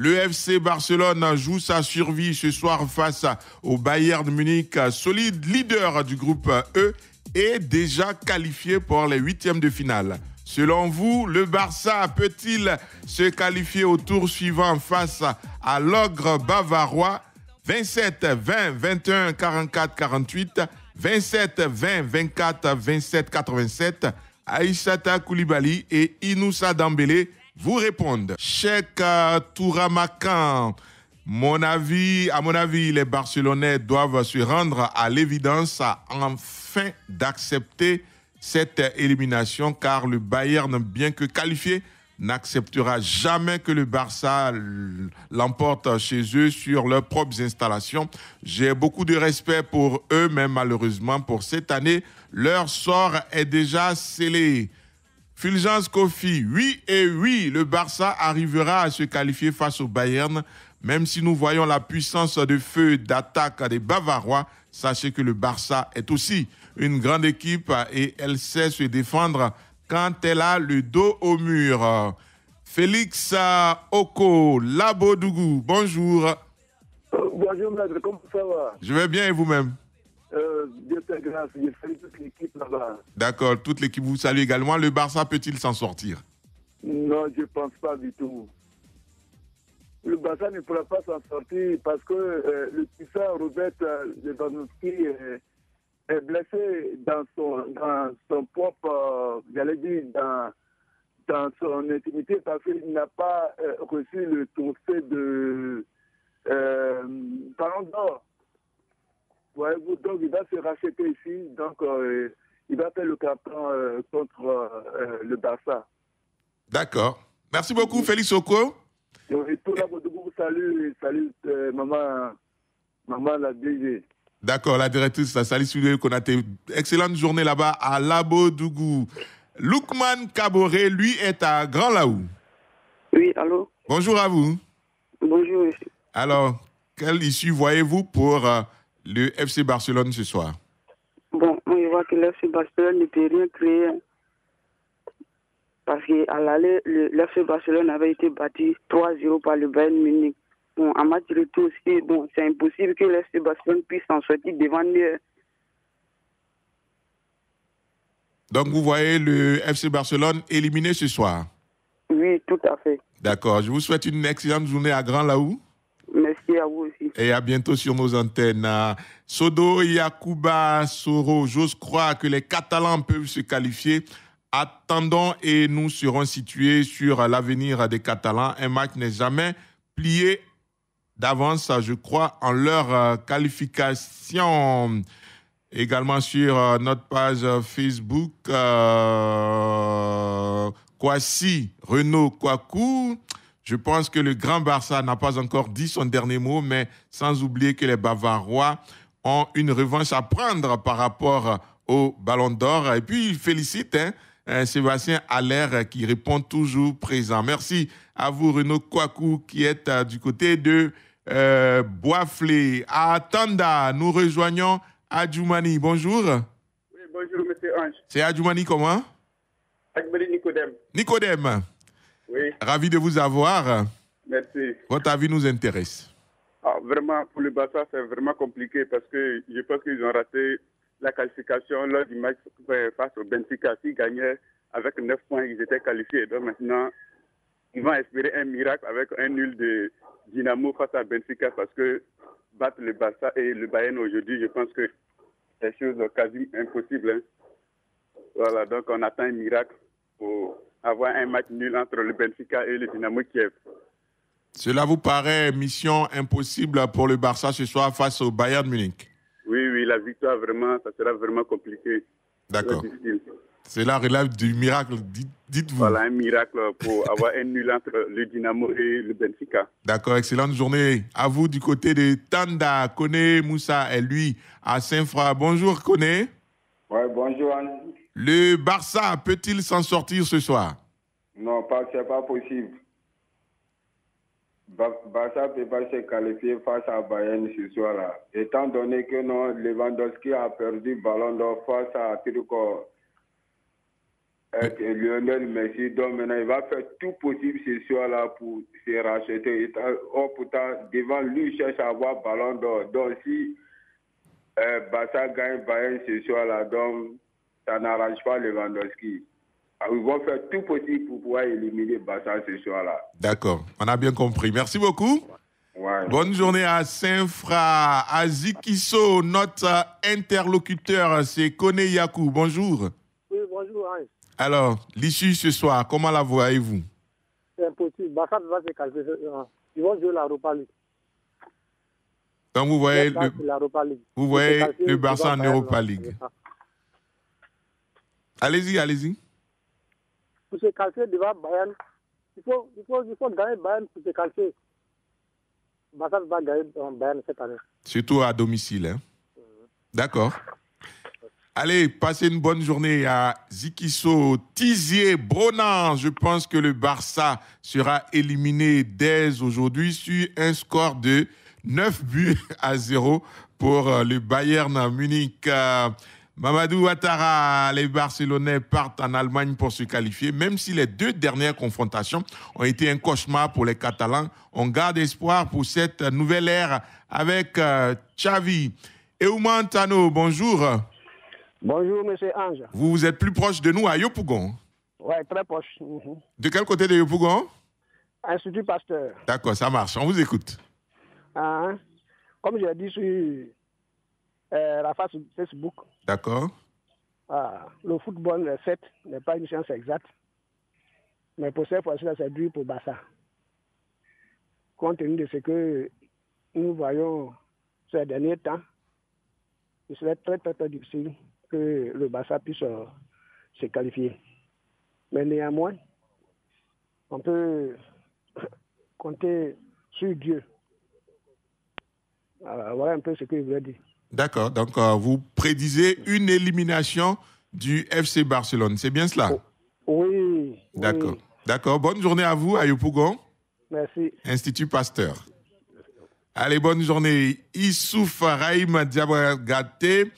Le FC Barcelone joue sa survie ce soir face au Bayern Munich, solide leader du groupe E et déjà qualifié pour les huitièmes de finale. Selon vous, le Barça peut-il se qualifier au tour suivant face à l'ogre bavarois? 27 20 21 44 48, 27 20 24 27 87. Aïssata Koulibaly et Inoussa Dembélé vous répondent. Cheikh Touramakan, à mon avis, les Barcelonais doivent se rendre à l'évidence afin d'accepter cette élimination, car le Bayern, bien que qualifié, n'acceptera jamais que le Barça l'emporte chez eux sur leurs propres installations. J'ai beaucoup de respect pour eux, mais malheureusement pour cette année, leur sort est déjà scellé. Fulgence Kofi, oui et oui, le Barça arrivera à se qualifier face au Bayern, même si nous voyons la puissance de feu d'attaque des Bavarois. Sachez que le Barça est aussi une grande équipe et elle sait se défendre quand elle a le dos au mur. Félix Oko, Labodougou, bonjour. Bonjour maître, comment ça va? Je vais bien et vous-même? Dieu te grâce, je salue toute l'équipe là-bas. D'accord, toute l'équipe vous salue également. Le Barça peut-il s'en sortir? Non, je ne pense pas du tout. Le Barça ne pourra pas s'en sortir parce que le puissant Robert Lewandowski est blessé dans son propre, j'allais dire, dans son intimité parce qu'il n'a pas reçu le trophée de Ballon d'Or. Voyez-vous, donc il va se racheter ici, donc il va faire le carton contre le Barça. D'accord. Merci beaucoup, Félix Oko. Et tout là, vous salue maman la DG. D'accord, la directrice Salih Konaté. Excellente journée là-bas à Labodougou. Loukman Kaboré, lui, est à Grand Laou. Oui, allô? Bonjour à vous. Bonjour, monsieur. Alors, quelle issue voyez-vous pour le FC Barcelone ce soir? Bon, moi, je vois que le FC Barcelone ne peut rien créer. Parce qu'à l'aller, le FC Barcelone avait été battu 3-0 par le Bayern Munich. Bon, en match retour aussi, bon, c'est impossible que le FC Barcelone puisse en sortir devant lui. Donc, vous voyez le FC Barcelone éliminé ce soir? Oui, tout à fait. D'accord. Je vous souhaite une excellente journée à Grand Laou. Merci à vous aussi. Et à bientôt sur nos antennes. Sodo Yakuba Soro, j'ose croire que les Catalans peuvent se qualifier. Attendons et nous serons situés sur l'avenir des Catalans. Un match n'est jamais plié d'avance, je crois, en leur qualification. Également sur notre page Facebook, Kwasi Renaud Kwaku. Je pense que le Grand Barça n'a pas encore dit son dernier mot, mais sans oublier que les Bavarois ont une revanche à prendre par rapport au Ballon d'Or. Et puis, il félicite Sébastien Allaire qui répond toujours présent. Merci à vous, Renaud Kwaku, qui est du côté de Boisflé. À Tanda, nous rejoignons Adjoumani. Bonjour. Oui, bonjour, monsieur Ange. C'est Adjoumani comment? Adjoumani Nicodème. Nicodème. Oui. Ravi de vous avoir. Merci. Votre avis nous intéresse. Ah, vraiment, pour le Barça, c'est vraiment compliqué parce que je pense qu'ils ont raté la qualification lors du match face au Benfica. S'ils gagnaient avec 9 points, ils étaient qualifiés. Donc maintenant, ils vont espérer un miracle avec un nul de Dynamo face à Benfica parce que battre le Barça et le Bayern aujourd'hui, je pense que c'est chose quasi impossible. Hein. Voilà, donc on attend un miracle pour avoir un match nul entre le Benfica et le Dynamo Kiev. Cela vous paraît mission impossible pour le Barça ce soir face au Bayern Munich? Oui, la victoire, vraiment, ça sera vraiment compliqué. D'accord. Cela relève du miracle, dites-vous. Voilà, un miracle pour avoir un nul entre le Dynamo et le Benfica. D'accord, excellente journée. À vous du côté de Tanda. Koné Moussa est lui à Saint-Fra. Bonjour Koné. Oui, bonjour. Le Barça peut-il s'en sortir ce soir? Non, c'est pas possible. Barça ne peut pas se qualifier face à Bayern ce soir-là. Étant donné que non, Lewandowski a perdu le ballon d'or face à Lionel Messi. Donc maintenant, il va faire tout possible ce soir-là pour se racheter. Or, pourtant, devant lui, il cherche à avoir ballon d'or. Donc si Barça gagne Bayern ce soir-là, donc ça n'arrange pas Lewandowski. Ils vont faire tout possible pour pouvoir éliminer Barça ce soir-là. D'accord, on a bien compris. Merci beaucoup. Ouais. Bonne journée à Saint-Fra, à Zikiso. Notre interlocuteur, c'est Kone Yakou. Bonjour. Oui, bonjour, Ange. Alors, l'issue ce soir, comment la voyez-vous? C'est impossible. Barça va se qualifier. Ils vont jouer l'Europa League. Donc, vous voyez le Barça en Europa League. Allez-y. Pour se qualifier devant Bayern, il faut gagner Bayern pour se qualifier. Barça va gagner Bayern cette année. Surtout à domicile. Hein? D'accord. Allez, passez une bonne journée à Zikiso, Tizier, Bronan. Je pense que le Barça sera éliminé dès aujourd'hui sur un score de 9-0 pour le Bayern Munich. Mamadou Ouattara, les Barcelonais partent en Allemagne pour se qualifier. Même si les 2 dernières confrontations ont été un cauchemar pour les Catalans, on garde espoir pour cette nouvelle ère avec Xavi. Eouman Tano, bonjour. Bonjour, M. Ange. Vous êtes plus proche de nous à Yopougon. Oui, très proche. De quel côté de Yopougon? Institut Pasteur. D'accord, ça marche. On vous écoute. Comme j'ai dit sur la face Facebook, d'accord. Le football, le fait, n'est pas une science exacte. Mais pour cette fois-ci, c'est dur pour Barça. Compte tenu de ce que nous voyons ces derniers temps, il serait très, très, très difficile que le Barça puisse se qualifier. Mais néanmoins, on peut compter sur Dieu. Voilà un peu ce que je voulais dire. D'accord. Donc, vous prédisez une élimination du FC Barcelone. C'est bien cela? Oui. D'accord. Oui. D'accord. Bonne journée à vous, à Yopougon. Merci. Institut Pasteur. Allez, bonne journée. Issouf Raïm Diabagate.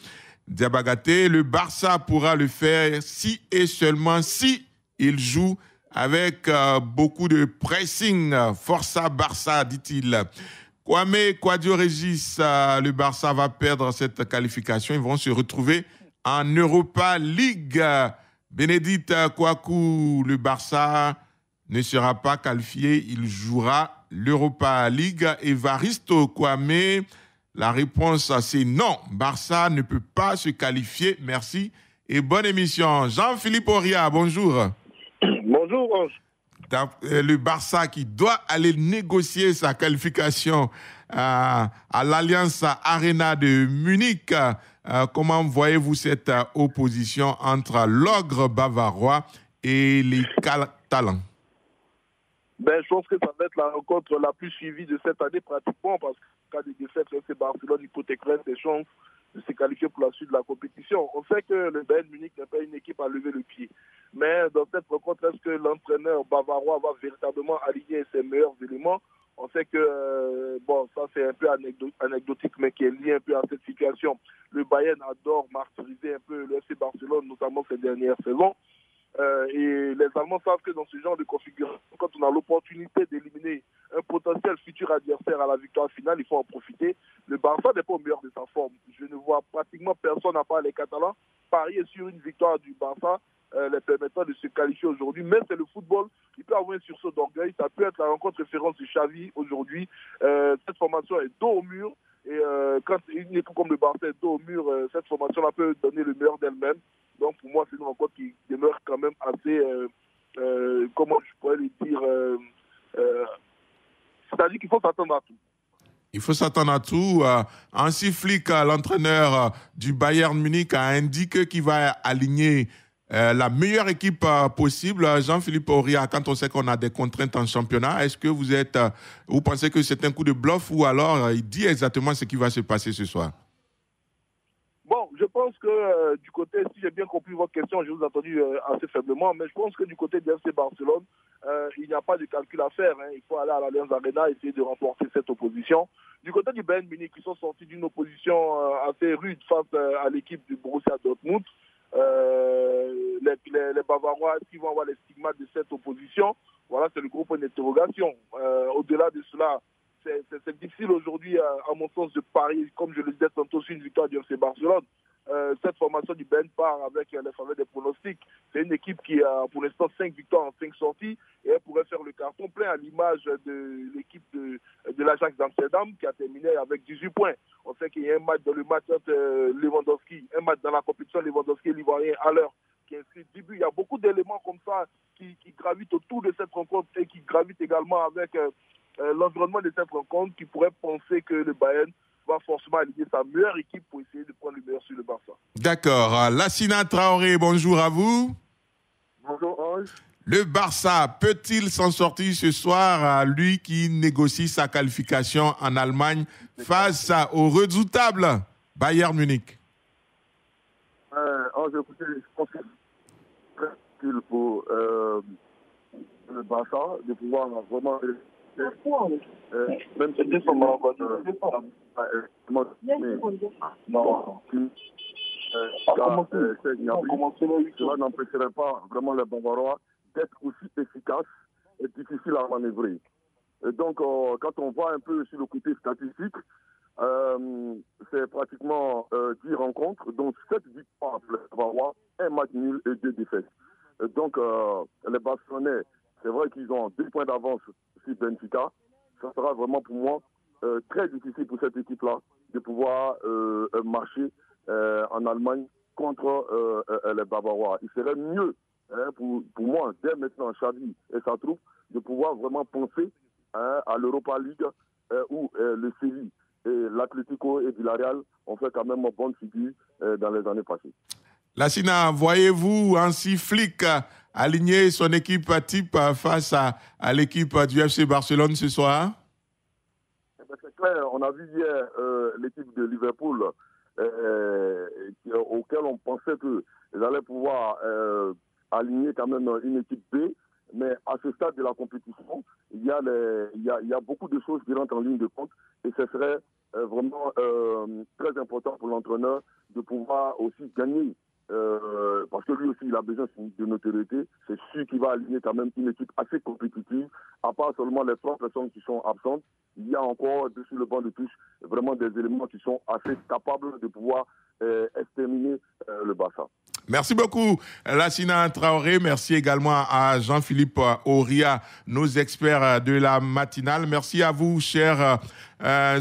Le Barça pourra le faire si et seulement si il joue avec beaucoup de pressing. Força Barça, dit-il. Kwame Kwadio Régis, le Barça va perdre cette qualification. Ils vont se retrouver en Europa League. Bénédicte Kouakou, le Barça ne sera pas qualifié. Il jouera l'Europa League. Evaristo Kwame, la réponse c'est non. Barça ne peut pas se qualifier. Merci et bonne émission. Jean-Philippe Oria, bonjour. Bonjour, Ange. Le Barça qui doit aller négocier sa qualification à l'Allianz Arena de Munich. Comment voyez-vous cette opposition entre l'ogre bavarois et les Catalans? Je pense que ça va être la rencontre la plus suivie de cette année pratiquement parce qu'en cas de défaite, c'est Barcelone hypothéquerait ses chances de se qualifier pour la suite de la compétition. On sait que le Bayern Munich n'est pas une équipe à lever le pied. Mais dans cette rencontre, est-ce que l'entraîneur bavarois va véritablement aligner ses meilleurs éléments? On sait que, ça c'est un peu anecdotique, mais qui est lié un peu à cette situation. Le Bayern adore martyriser un peu le FC Barcelone, notamment ces dernières saisons. Et les Allemands savent que dans ce genre de configuration, quand on a l'opportunité d'éliminer un potentiel futur adversaire à la victoire finale, il faut en profiter. Le Barça n'est pas au meilleur de sa forme. Je ne vois pratiquement personne, à part les Catalans, parier sur une victoire du Barça les permettant de se qualifier aujourd'hui. Mais c'est le football, il peut avoir un sursaut d'orgueil. Ça peut être la rencontre référence de Xavi aujourd'hui. Cette formation est dos au mur. Et quand une équipe comme le Barça est dos au mur, cette formation-là peut donner le meilleur d'elle-même. Donc pour moi, c'est une rencontre qui demeure quand même assez, comment je pourrais le dire, c'est-à-dire qu'il faut s'attendre à tout. Il faut s'attendre à tout. Hansi Flick, l'entraîneur du Bayern Munich, a indiqué qu'il va aligner la meilleure équipe possible. Jean-Philippe Oria, quand on sait qu'on a des contraintes en championnat, est-ce que vous pensez que c'est un coup de bluff ou alors il dit exactement ce qui va se passer ce soir? Bon, je pense que du côté, si j'ai bien compris votre question, je vous ai entendu assez faiblement, mais je pense que du côté de FC Barcelone, il n'y a pas de calcul à faire. Il faut aller à l'Allianz Arena et essayer de remporter cette opposition. Du côté du Bayern Munich, ils sont sortis d'une opposition assez rude face à l'équipe du Borussia Dortmund. les Bavarois, est-ce qu'ils vont avoir les stigmates de cette opposition? Voilà, c'est le gros point d'interrogation. Au-delà de cela, c'est difficile aujourd'hui, à mon sens, de parier, comme je le disais tantôt, sur une victoire du FC Barcelone. Cette formation du Ben part avec les faveurs des pronostics. C'est une équipe qui a pour l'instant 5 victoires en 5 sorties et elle pourrait faire le carton plein à l'image de l'équipe de l'Ajax d'Amsterdam qui a terminé avec 18 points. On sait qu'il y a un match dans le match Lewandowski, un match dans la compétition Lewandowski et l'Ivoirien à l'heure qui inscrit 10 buts. Il y a beaucoup d'éléments comme ça qui gravitent autour de cette rencontre et qui gravitent également avec l'environnement de cette rencontre qui pourrait penser que le Bayern va forcément aligner sa meilleure équipe pour essayer de prendre le meilleur sur le Barça. D'accord. Lassina Traoré, bonjour à vous. Bonjour Ange. Le Barça peut-il s'en sortir ce soir, lui qui négocie sa qualification en Allemagne face au redoutable Bayern Munich? Ange, écoutez, je pense que c'est très utile pour le Barça de pouvoir vraiment... même si cela n'empêcherait pas vraiment les Bavarois d'être aussi efficaces et difficiles à manœuvrer. Et donc, quand on voit un peu sur le côté statistique, c'est pratiquement 10 rencontres, donc 7 victoires pour les Bavarois, 1 match nul et 2 défaites. Et donc, les Barcelonais, c'est vrai qu'ils ont 2 points d'avance sur Benfica. Ça sera vraiment pour moi très difficile pour cette équipe-là de pouvoir marcher en Allemagne contre les Bavarois. Il serait mieux pour moi, dès maintenant, Xavi et sa troupe, de pouvoir vraiment penser à l'Europa League où le Séville et l'Atlético et Villarreal ont fait quand même une bonne figure dans les années passées. Lassina, voyez-vous Hansi Flick aligner son équipe type face à l'équipe du FC Barcelone ce soir? C'est clair, on a vu hier l'équipe de Liverpool auquel on pensait qu'ils allaient pouvoir aligner quand même une équipe B, mais à ce stade de la compétition, il y a beaucoup de choses qui rentrent en ligne de compte et ce serait vraiment très important pour l'entraîneur de pouvoir aussi gagner. Parce que lui aussi, il a besoin de notoriété. C'est sûr qu'il va aligner quand même une équipe assez compétitive. À part seulement les 3 personnes qui sont absentes, il y a encore sur le banc de touche vraiment des éléments qui sont assez capables de pouvoir exterminer le Barça. Merci beaucoup, Lassina Traoré. Merci également à Jean-Philippe Auria, nos experts de la matinale. Merci à vous, chers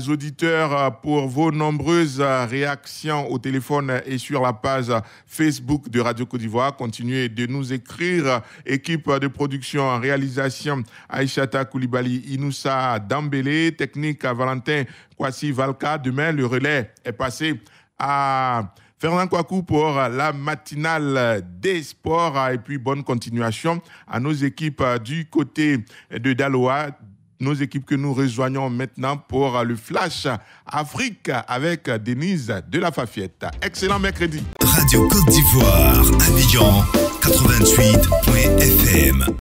auditeurs, pour vos nombreuses réactions au téléphone et sur la page Facebook de Radio Côte d'Ivoire. Continuez de nous écrire. Équipe de production, réalisation, Aïchata Koulibaly, Inoussa Dambélé, technique Valentin Kwasi Valka. Demain, le relais est passé à Fernand Kouakou pour la matinale des sports. Et puis, bonne continuation à nos équipes du côté de Daloa, nos équipes que nous rejoignons maintenant pour le Flash Afrique avec Denise de la Fafiette. Excellent mercredi. Radio Côte d'Ivoire, Abidjan 88.fm.